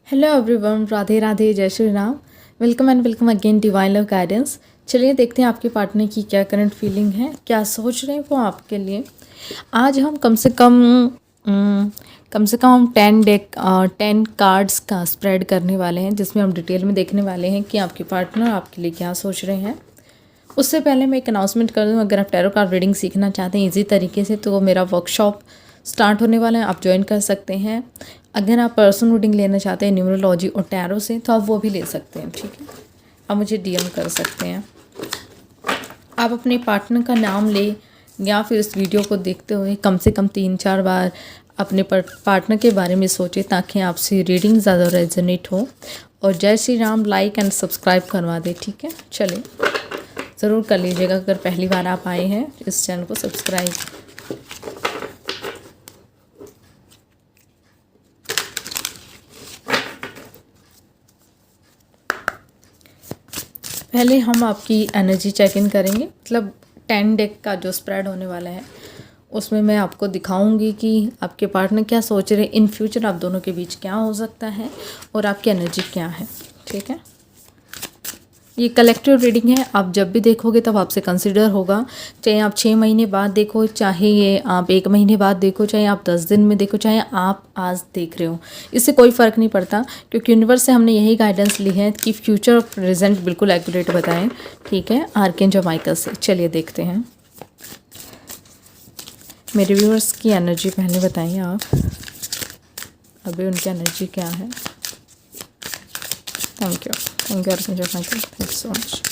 Hello everyone, Radhe Radhe, जय Shri Ram. Welcome and welcome again divine love guidance. चलिए देखते हैं आपके पार्टनर की क्या करंट फीलिंग है, क्या सोच रहे हैं वो आपके लिए। आज हम कम से कम हम 10 कार्ड्स का स्प्रेड करने वाले हैं, जिसमें हम डिटेल में देखने वाले हैं कि आपके पार्टनर आपके लिए क्या सोच रहे हैं। उससे पहले मैं एक अनाउंसमेंट कर दूं, अगर आप टैरो कार्ड रीडिंग सीखना चाहते हैं इजी तरीके से, तो वो मेरा वर्कशॉप स्टार्ट होने वाला है, आप ज्वाइन कर सकते हैं। अगर आप पर्सनल रीडिंग लेना चाहते हैं न्यूमरोलॉजी और टैरो से, तो आप वो भी ले सकते हैं, ठीक है। आप मुझे डीएम कर सकते हैं। आप अपने पार्टनर का नाम ले या फिर इस वीडियो को देखते हुए कम से कम 3-4 बार अपने पार्टनर के बारे में सोचें, ताकि आपसे रीडिंग ज़्यादा रेजोनेट हो। और जय Shri Ram like and subscribe करवा दें, ठीक है। चलिए ज़रूर कर लीजिएगा अगर पहली बार आप आए हैं इस चैनल को सब्सक्राइब। पहले हम आपकी एनर्जी चेक इन करेंगे, मतलब 10 डेक का जो स्प्रेड होने वाला है उसमें मैं आपको दिखाऊंगी कि आपके पार्टनर क्या सोच रहे हैं, इन फ्यूचर आप दोनों के बीच क्या हो सकता है और आपकी एनर्जी क्या है, ठीक है। ये कलेक्टिव रीडिंग है, आप जब भी देखोगे तब आपसे कंसिडर होगा, चाहे आप 6 महीने बाद देखो, चाहे ये आप 1 महीने बाद देखो, चाहे आप 10 दिन में देखो, चाहे आप आज देख रहे हो, इससे कोई फ़र्क नहीं पड़ता, क्योंकि यूनिवर्स से हमने यही गाइडेंस ली है कि फ्यूचर और प्रेजेंट बिल्कुल एक्यूरेट बताएं, ठीक है, आर्कएंजल माइकल से। चलिए देखते हैं। मेरे व्यूअर्स की एनर्जी पहले बताइए आप, अभी उनकी एनर्जी क्या है। Thank you archangel Michael, thank you so much.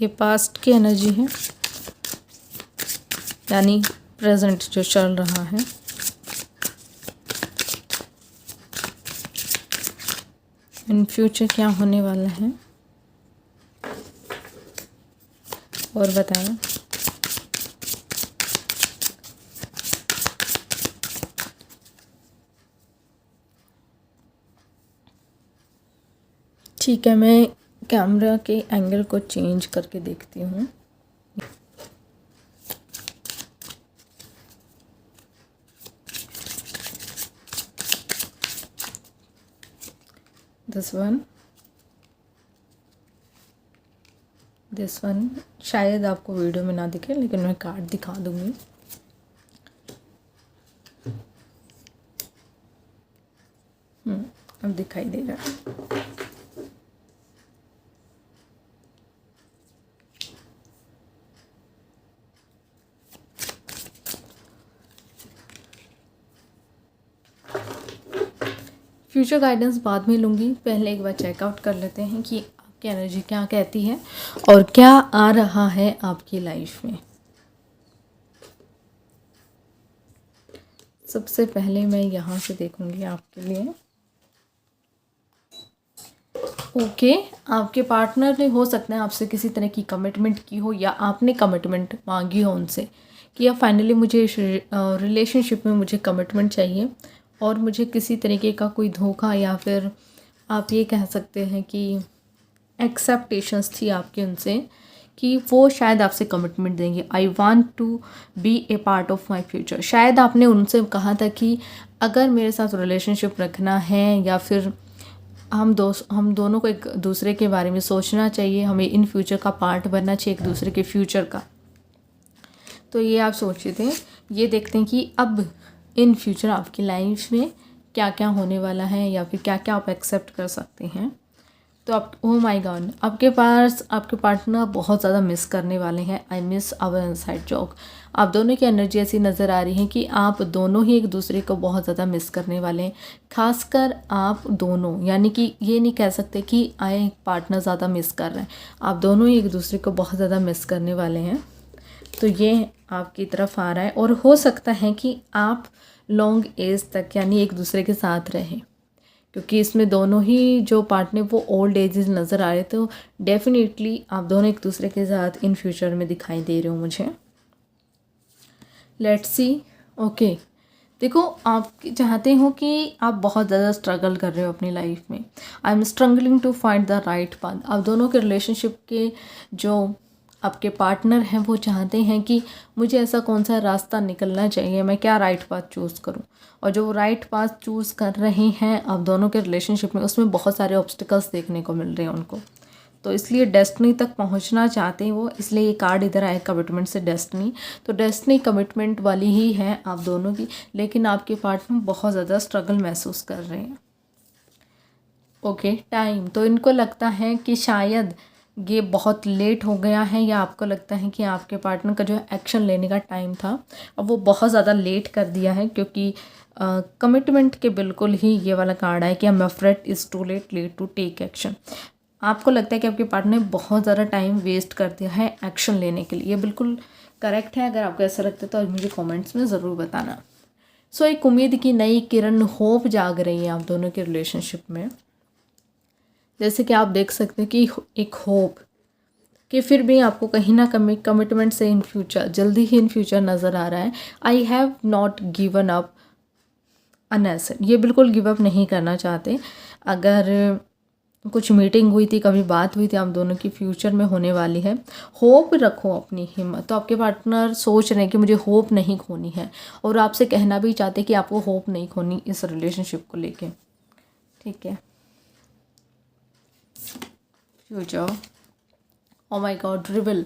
ये पास्ट की एनर्जी है, यानी प्रेजेंट जो चल रहा है। इन फ्यूचर क्या होने वाला है और बताएं। ठीक है, मैं कैमरा के एंगल को चेंज करके देखती हूँ। दिस वन शायद आपको वीडियो में ना दिखे, लेकिन मैं कार्ड दिखा दूंगी। अब दिखाई दे रहा है। फ्यूचर गाइडेंस बाद में लूँगी, पहले एक बार चेकआउट कर लेते हैं कि आपकी एनर्जी क्या कहती है और क्या आ रहा है आपकी लाइफ में। सबसे पहले मैं यहाँ से देखूँगी आपके लिए। ओके, आपके पार्टनर ने हो सकता है आपसे किसी तरह की कमिटमेंट की हो, या आपने कमिटमेंट मांगी हो उनसे कि अब फाइनली मुझे रिलेशनशिप में मुझे कमिटमेंट चाहिए, और मुझे किसी तरीके का कोई धोखा, या फिर आप ये कह सकते हैं कि एक्सेप्टेशंस थी आपके उनसे कि वो शायद आपसे कमिटमेंट देंगे। I want to be a part of my future. शायद आपने उनसे कहा था कि अगर मेरे साथ रिलेशनशिप रखना है, या फिर हम दोनों को एक दूसरे के बारे में सोचना चाहिए, हमें इन फ्यूचर का पार्ट बनना चाहिए एक दूसरे के फ्यूचर का। तो ये आप सोचे थे। ये देखते हैं कि अब इन फ्यूचर आपकी लाइफ में क्या क्या होने वाला है, या फिर क्या क्या आप एक्सेप्ट कर सकते हैं। तो आप, ओह माय गॉड, आपके पास आपके पार्टनर बहुत ज़्यादा मिस करने वाले हैं। I miss our inside joke. आप दोनों की एनर्जी ऐसी नज़र आ रही है कि आप दोनों ही एक दूसरे को बहुत ज़्यादा मिस करने वाले हैं। खासकर आप दोनों, यानी कि ये नहीं कह सकते कि आए पार्टनर ज़्यादा मिस कर रहे हैं, आप दोनों ही एक दूसरे को बहुत ज़्यादा मिस करने वाले हैं। तो ये आपकी तरफ आ रहा है, और हो सकता है कि आप लॉन्ग एज तक यानी एक दूसरे के साथ रहें, क्योंकि इसमें दोनों ही जो पार्टनर वो ओल्ड एजेस नज़र आ रहे, तो डेफिनेटली आप दोनों एक दूसरे के साथ इन फ्यूचर में दिखाई दे रहे हो मुझे। Let's see. ओके, देखो, आप चाहते हो कि आप बहुत ज़्यादा स्ट्रगल कर रहे हो अपनी लाइफ में। I am struggling to find the right path. आप दोनों के रिलेशनशिप के जो आपके पार्टनर हैं वो चाहते हैं कि मुझे ऐसा कौन सा रास्ता निकलना चाहिए, मैं क्या राइट पाथ चूज़ करूं। और जो राइट पाथ चूज़ कर रहे हैं आप दोनों के रिलेशनशिप में, उसमें बहुत सारे ऑब्स्टिकल्स देखने को मिल रहे हैं उनको। तो इसलिए डेस्टिनी तक पहुंचना चाहते हैं वो, इसलिए ये कार्ड इधर आए कमिटमेंट से डेस्टिनी। तो डेस्टिनी कमिटमेंट वाली ही है आप दोनों की, लेकिन आपके पार्टनर बहुत ज़्यादा स्ट्रगल महसूस कर रहे हैं। ओके, टाइम तो इनको लगता है कि शायद ये बहुत लेट हो गया है, या आपको लगता है कि आपके पार्टनर का जो एक्शन लेने का टाइम था अब वो बहुत ज़्यादा लेट कर दिया है, क्योंकि कमिटमेंट के बिल्कुल ही ये वाला कार्ड है कि I am afraid is too late to take action. आपको लगता है कि आपके पार्टनर ने बहुत ज़्यादा टाइम वेस्ट कर दिया है एक्शन लेने के लिए। ये बिल्कुल करेक्ट है। अगर आपको ऐसा लगता है तो मुझे कमेंट्स में ज़रूर बताना। सो एक उम्मीद की नई किरण, होप जाग रही है आप दोनों के रिलेशनशिप में। जैसे कि आप देख सकते हैं कि एक होप कि फिर भी आपको कहीं ना कहीं कमिटमेंट से इन फ्यूचर, जल्दी ही इन फ्यूचर नज़र आ रहा है। I have not given up अनएसर, ये बिल्कुल गिव अप नहीं करना चाहते। अगर कुछ मीटिंग हुई थी, कभी बात हुई थी आप दोनों की, फ्यूचर में होने वाली है। होप रखो, अपनी हिम्मत। तो आपके पार्टनर सोच रहे हैं कि मुझे होप नहीं खोनी है, और आपसे कहना भी चाहते कि आपको होप नहीं खोनी इस रिलेशनशिप को लेके। ठीक है, future, oh my god, reveal,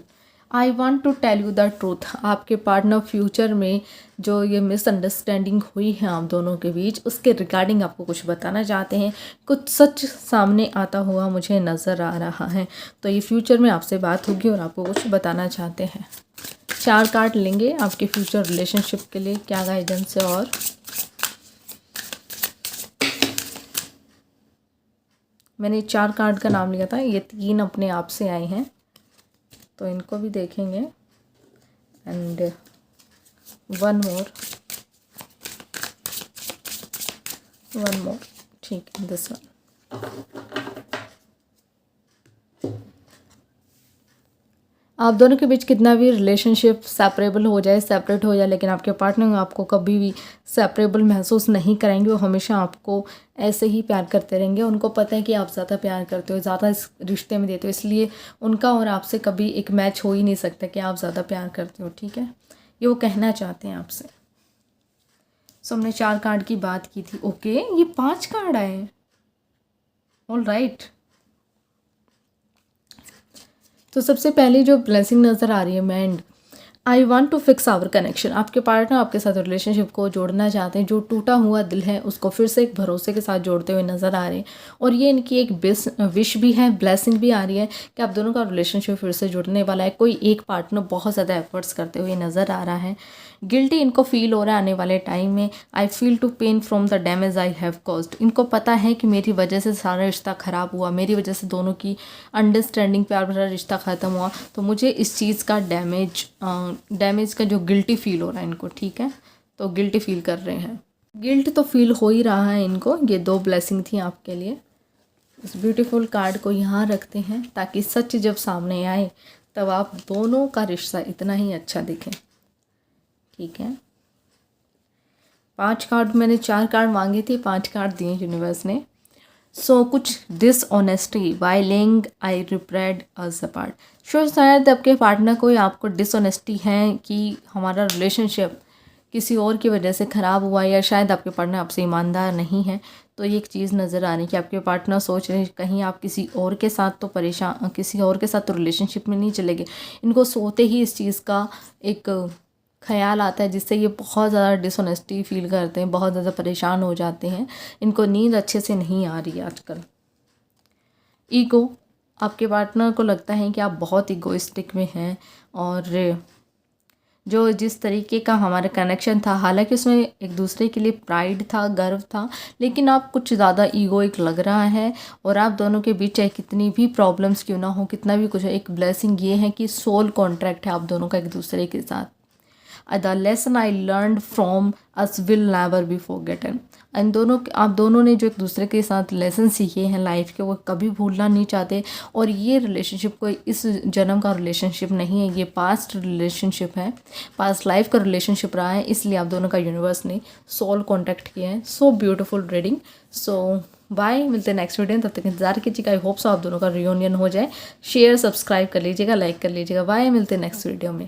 I want to tell you the truth. आपके पार्टनर फ्यूचर में जो ये मिसअंडरस्टैंडिंग हुई है आप दोनों के बीच, उसके रिगार्डिंग आपको कुछ बताना चाहते हैं। कुछ सच सामने आता हुआ मुझे नज़र आ रहा है। तो ये फ्यूचर में आपसे बात होगी और आपको कुछ बताना चाहते हैं। 4 कार्ड लेंगे आपके फ्यूचर रिलेशनशिप के लिए, क्या गाइडेंस है। और मैंने 4 कार्ड का नाम लिया था, ये 3 अपने आप से आए हैं, तो इनको भी देखेंगे। एंड वन मोर, ठीक है, दिस वन। आप दोनों के बीच कितना भी रिलेशनशिप सेपरेबल हो जाए, सेपरेट हो जाए, लेकिन आपके पार्टनर आपको कभी भी सेपरेबल महसूस नहीं कराएंगे। वो हमेशा आपको ऐसे ही प्यार करते रहेंगे। उनको पता है कि आप ज़्यादा प्यार करते हो, ज़्यादा इस रिश्ते में देते हो, इसलिए उनका और आपसे कभी एक मैच हो ही नहीं सकता कि आप ज़्यादा प्यार करते हो। ठीक है, ये वो कहना चाहते हैं आपसे। सो हमने 4 कार्ड की बात की थी। ओके, ये 5 कार्ड आए। ऑल राइट, तो सबसे पहले जो ब्लेसिंग नज़र आ रही है, mend, I want to fix our connection. आपके पार्टनर आपके साथ रिलेशनशिप को जोड़ना चाहते हैं। जो टूटा हुआ दिल है उसको फिर से एक भरोसे के साथ जोड़ते हुए नज़र आ रहे हैं। और ये इनकी एक विश भी है, ब्लेसिंग भी आ रही है कि आप दोनों का रिलेशनशिप फिर से जुड़ने वाला है। कोई एक पार्टनर बहुत ज़्यादा एफर्ट्स करते हुए नज़र आ रहा है। गिल्टी इनको फील हो रहा है आने वाले टाइम में। I feel to pain from the damage I have caused. इनको पता है कि मेरी वजह से सारा रिश्ता ख़राब हुआ, मेरी वजह से दोनों की अंडरस्टैंडिंग, प्यार भरा रिश्ता ख़त्म हुआ। तो मुझे इस चीज़ का डैमेज का जो गिल्टी फील हो रहा है इनको। ठीक है, तो गिल्टी फील कर रहे हैं। गिल्ट तो फील हो ही रहा है इनको। ये 2 ब्लेसिंग थी आपके लिए। इस ब्यूटीफुल कार्ड को यहाँ रखते हैं ताकि सच जब सामने आए तब आप दोनों का रिश्ता इतना ही अच्छा दिखे। ठीक है, 5 कार्ड, मैंने 4 कार्ड मांगे थे, 5 कार्ड दिए यूनिवर्स ने। सो कुछ डिसऑनेस्टी वाई लेइंग आई रिप्रेड अस अपार्ट। शायद आपके पार्टनर को या आपको डिसऑनेस्टी है कि हमारा रिलेशनशिप किसी और की वजह से ख़राब हुआ, या शायद आपके पार्टनर आपसे ईमानदार नहीं है। तो ये एक चीज़ नज़र आ रही है कि आपके पार्टनर सोच रहे हैं कहीं आप किसी और के साथ तो किसी और के साथ तो रिलेशनशिप में नहीं चले गए। इनको सोते ही इस चीज़ का एक ख्याल आता है, जिससे ये बहुत ज़्यादा डिसऑनेस्टी फील करते हैं, बहुत ज़्यादा परेशान हो जाते हैं। इनको नींद अच्छे से नहीं आ रही है आजकल। ईगो, आपके पार्टनर को लगता है कि आप बहुत ईगोइस्टिक में हैं, और जो जिस तरीके का हमारा कनेक्शन था, हालांकि उसमें एक दूसरे के लिए प्राइड था, गर्व था, लेकिन आप कुछ ज़्यादा ईगोइक लग रहा है। और आप दोनों के बीच चाहे कितनी भी प्रॉब्लम्स क्यों ना हो, कितना भी कुछ, एक ब्लेसिंग ये है कि सोल कॉन्ट्रैक्ट है आप दोनों का एक दूसरे के साथ। The lesson I learn from us will never be forgotten. आप दोनों ने जो एक दूसरे के साथ लेसन सीखे हैं लाइफ के, वो कभी भूलना नहीं चाहते। और ये रिलेशनशिप कोई इस जन्म का रिलेशनशिप नहीं है, ये पास्ट रिलेशनशिप है, पास्ट लाइफ का रिलेशनशिप रहा है, इसलिए आप दोनों का यूनिवर्स ने सोल कॉन्टैक्ट किया है। So beautiful reading. So bye, मिलते हैं नेक्स्ट वीडियो में, तब तक इंतजार कीजिएगा। आई होप सो आप दोनों का रियूनियन हो जाए। शेयर सब्सक्राइब कर लीजिएगा, लाइक कर लीजिएगा। बाय, मिलते हैं नेक्स्ट वीडियो में।